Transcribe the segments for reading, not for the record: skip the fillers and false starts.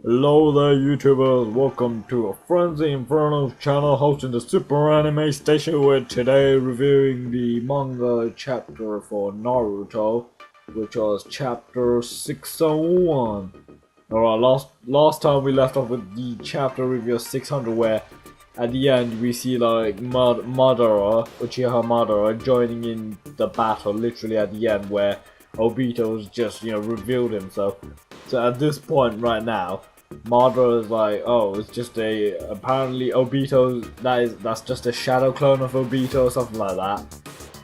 Hello there YouTubers, welcome to a Frenzy Inferno's channel hosting the Super Anime Station. We're today reviewing the manga chapter for Naruto, which was chapter 601. Alright, last time we left off with the chapter review 600 where at the end we see like Madara, Uchiha Madara joining in the battle literally at the end where Obito's just, revealed himself. So at this point right now, Madara is like, oh, it's just apparently Obito, that's just a shadow clone of Obito or something like that.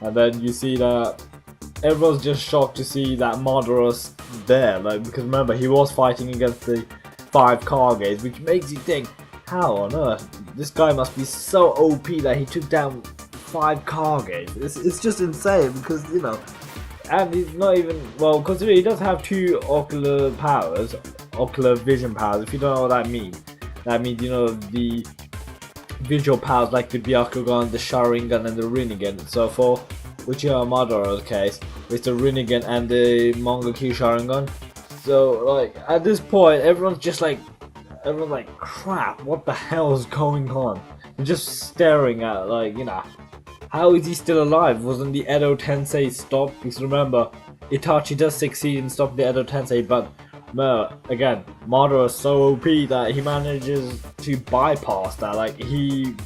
And then you see that everyone's just shocked to see that Madara's there, like, because remember, he was fighting against the 5 Kages, which makes you think, how on earth, this guy must be so OP that he took down 5 Kages. It's just insane, because, and he's not even, well, considering he does have 2 ocular powers, ocular vision powers. If you don't know what that means the visual powers like the Byakugan, the Sharingan and the Rinnegan. So for Uchiha Madara's case, it's the Rinnegan and the Mangekyo Sharingan. So like at this point everyone's like crap, what the hell is going on? They're just staring at how is he still alive? Wasn't the Edo Tensei stopped? Because remember, Itachi does succeed in stopping the Edo Tensei, but again, Madara is so OP that he manages to bypass that. Like he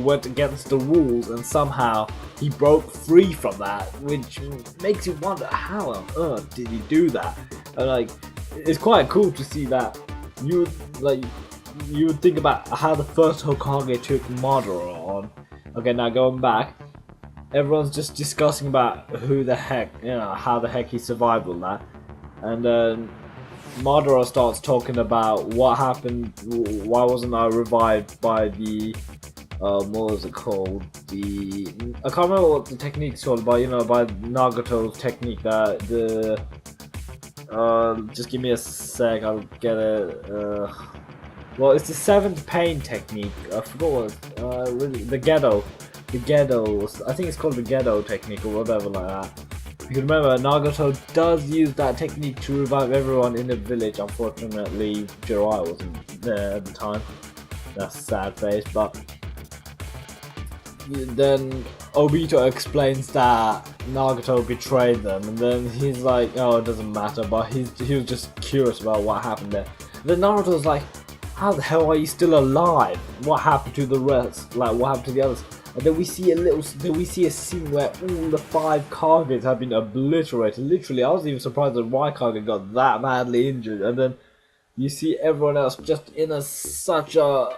went against the rules and somehow he broke free from that, which makes you wonder how on earth did he do that? And like, it's quite cool to see that. You would think about how the first Hokage took Madara on. Okay, now going back, everyone's just discussing about who the heck, how the heck he survived all that, and then Madara starts talking about what happened. Why wasn't I revived by the what was it called? I can't remember what the technique's called, but by Nagato's technique. That just give me a sec. I'll get it. Well, it's the 7th pain technique. I forgot what. Really, the Gedo. I think it's called the Gedo technique or whatever like that. You can remember, Nagato does use that technique to revive everyone in the village. Unfortunately, Jiraiya wasn't there at the time. That's a sad face, but then Obito explains that Nagato betrayed them, and then he's like, oh, it doesn't matter, but he was just curious about what happened there. And then Naruto's like, how the hell are you still alive? What happened to the rest? Like, what happened to the others? And then we see a scene where all the 5 Kages have been obliterated. Literally, I was even surprised that Raikage got that badly injured. And then you see everyone else just in such a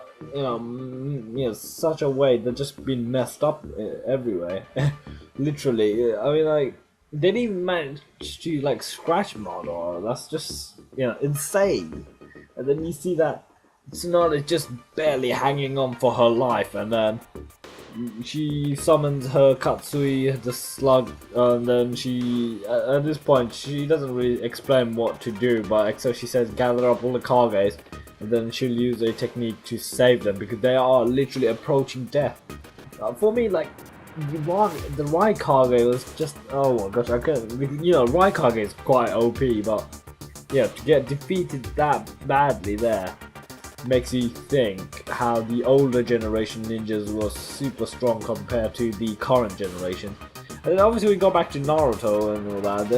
such a way they've just been messed up everywhere. Literally, I mean, like, they didn't even manage to like scratch Madara. That's just insane. And then you see that Tsunade is just barely hanging on for her life, and then she summons her Katsui, the slug, and then at this point, she doesn't really explain what to do, but except she says gather up all the Kages, and then she'll use a technique to save them, because they are literally approaching death. For me, like, the Raikage was just, oh my gosh, I can't, Raikage is quite OP, but yeah, to get defeated that badly there makes you think how the older generation ninjas was super strong compared to the current generation. And then obviously we go back to Naruto and all that.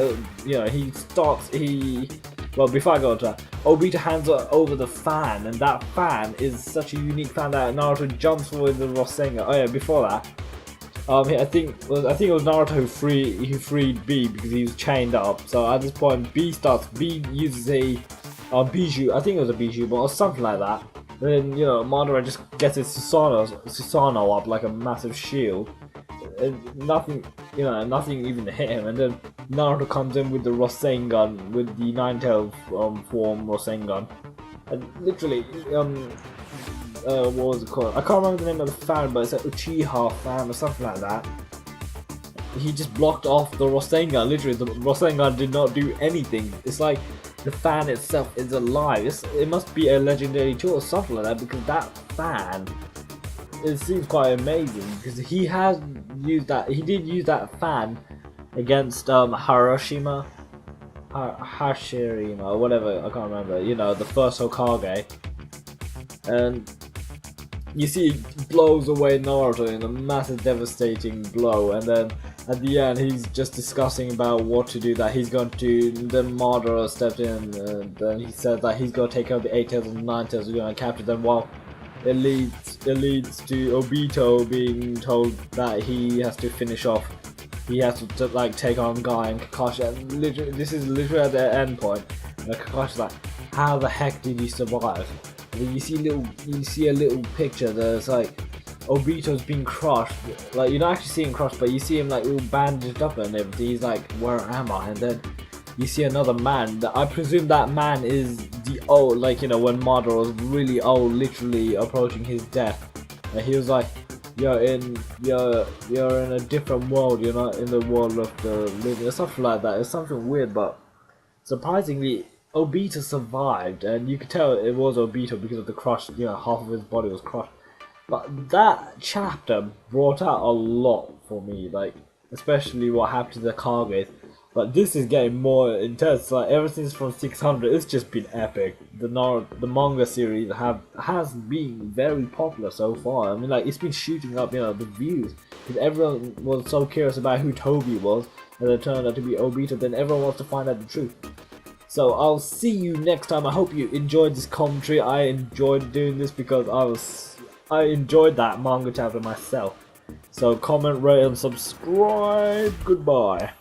Well, before I go to that, Obito hands over the fan, and that fan is such a unique fan that Naruto jumps for the Rasengan. Oh yeah, before that, I think it was Naruto who freed B because he was chained up. So at this point, B uses a Bijou, I think it was a Bijou, but or something like that. And then, Madara just gets his Susanoo up like a massive shield. And nothing even hit him. And then Naruto comes in with the Rasengan, with the Nine-Tailed form Rasengan. And literally, what was it called? I can't remember the name of the fan, but it's an Uchiha fan or something like that. He just blocked off the Rasengan. Literally, the Rasengan did not do anything. It's like the fan itself is alive. It must be a legendary tool or something like that, because that fan, it seems quite amazing, because he did use that fan against Hiroshima Hashirima or whatever, I can't remember, you know, the first Hokage, and you see he blows away Naruto in a massive devastating blow, and then at the end he's just discussing about what to do, that he's going to, then Madara stepped in and then he said that he's going to take out the 8 tails and 9 tails, we're going to capture them, while it leads to Obito being told that he has to finish off, he has to like take on Guy and Kakashi, and literally, this is literally at the end point, and Kakashi's like, how the heck did you survive? And then you see a little picture that's like Obito's being crushed, like you don't actually see him crushed, but you see him like all bandaged up and everything. He's like, where am I? And then you see another man. I presume that man is the old, like, you know, when Madara was really old, literally approaching his death, and he was like, you're in a different world, you're not in the world of the living, or something like that. It's something weird, but surprisingly Obito survived, and you could tell it was Obito because of the crush, you know, half of his body was crushed. But that chapter brought out a lot for me, like, especially what happened to the Kages. But this is getting more intense, like, ever since from 600, it's just been epic. The manga series has been very popular so far. I mean, like, it's been shooting up, you know, the views. Because everyone was so curious about who Toby was, and it turned out to be Obito, then everyone wants to find out the truth. So I'll see you next time. I hope you enjoyed this commentary. I enjoyed doing this because I enjoyed that manga chapter myself. So comment, rate and subscribe. Goodbye.